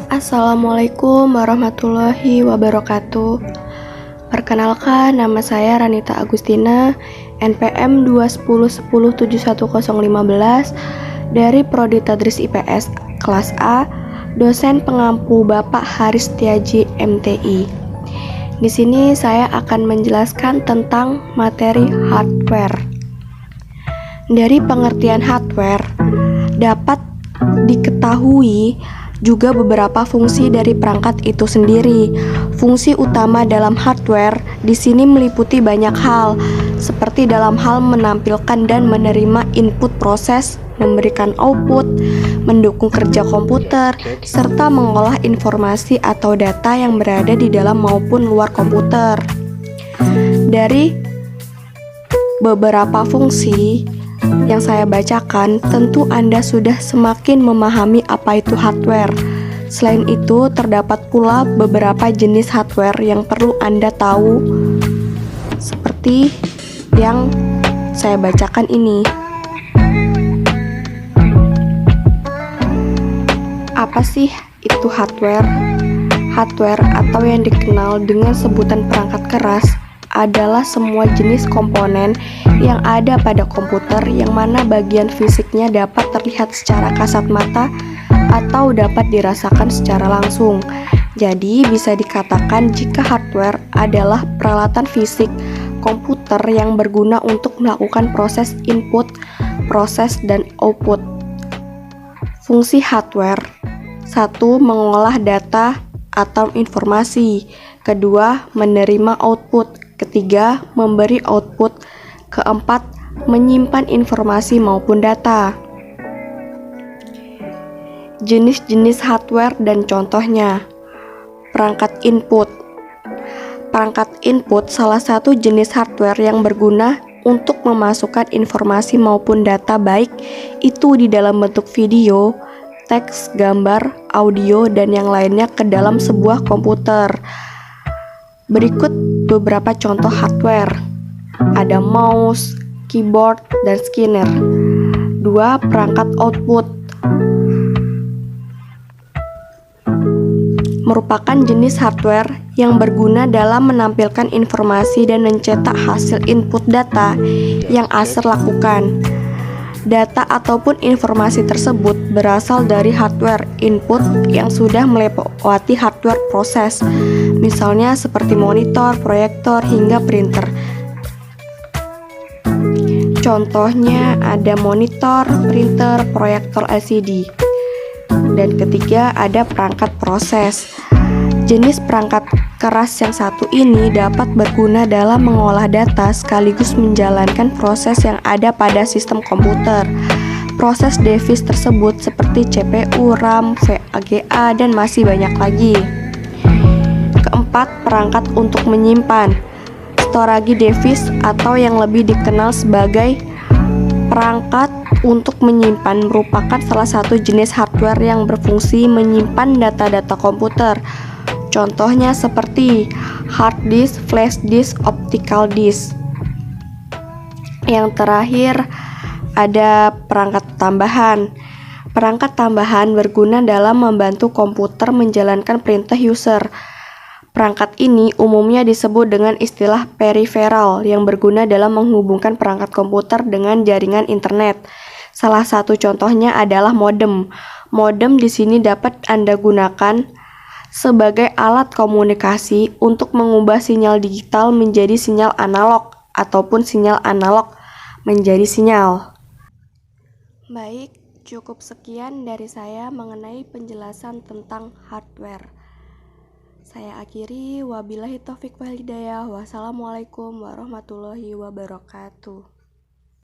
Assalamualaikum warahmatullahi wabarakatuh. Perkenalkan, nama saya Ranita Agustina, NPM 21010711015 dari Prodi Tadris IPS kelas A, dosen pengampu Bapak Haris Setiaji MTI. Di sini saya akan menjelaskan tentang materi hardware. Dari pengertian hardware dapat diketahui juga beberapa fungsi dari perangkat itu sendiri. Fungsi utama dalam hardware di sini meliputi banyak hal, seperti dalam hal menampilkan dan menerima input proses, memberikan output, mendukung kerja komputer, serta mengolah informasi atau data yang berada di dalam maupun luar komputer. Dari beberapa fungsi yang saya bacakan, tentu Anda sudah semakin memahami apa itu hardware. Selain itu, terdapat pula beberapa jenis hardware yang perlu Anda tahu, seperti yang saya bacakan ini. Apa sih itu hardware? Hardware atau yang dikenal dengan sebutan perangkat keras adalah semua jenis komponen yang ada pada komputer yang mana bagian fisiknya dapat terlihat secara kasat mata atau dapat dirasakan secara langsung. Jadi bisa dikatakan jika hardware adalah peralatan fisik komputer yang berguna untuk melakukan proses input, proses, dan output. Fungsi hardware: 1. Mengolah data atau informasi. 2. Menerima output. 3. Memberi output. 4. Menyimpan informasi maupun data. Jenis-jenis hardware dan contohnya. Perangkat input. Perangkat input salah satu jenis hardware yang berguna untuk memasukkan informasi maupun data, baik itu di dalam bentuk video, teks, gambar, audio, dan yang lainnya ke dalam sebuah komputer. Berikut beberapa contoh hardware. Ada mouse, keyboard, dan scanner. 2. Perangkat output merupakan jenis hardware yang berguna dalam menampilkan informasi dan mencetak hasil input data yang user lakukan. Data ataupun informasi tersebut berasal dari hardware input yang sudah melewati hardware proses, misalnya seperti monitor, proyektor, hingga printer. Contohnya ada monitor, printer, proyektor LCD. Dan ketiga, ada perangkat proses. Jenis perangkat keras yang satu ini dapat berguna dalam mengolah data sekaligus menjalankan proses yang ada pada sistem komputer. Proses device tersebut seperti CPU, RAM, VGA, dan masih banyak lagi. Keempat, perangkat untuk menyimpan. Storage device atau yang lebih dikenal sebagai perangkat untuk menyimpan merupakan salah satu jenis hardware yang berfungsi menyimpan data-data komputer. Contohnya seperti hard disk, flash disk, optical disk. Yang terakhir ada perangkat tambahan. Perangkat tambahan berguna dalam membantu komputer menjalankan perintah user. Perangkat ini umumnya disebut dengan istilah peripheral yang berguna dalam menghubungkan perangkat komputer dengan jaringan internet. Salah satu contohnya adalah modem. Modem di sini dapat Anda gunakan sebagai alat komunikasi untuk mengubah sinyal digital menjadi sinyal analog ataupun sinyal analog menjadi sinyal. Baik, cukup sekian dari saya mengenai penjelasan tentang hardware. Saya akhiri, wabillahi taufik wal hidayah. Wassalamualaikum warahmatullahi wabarakatuh.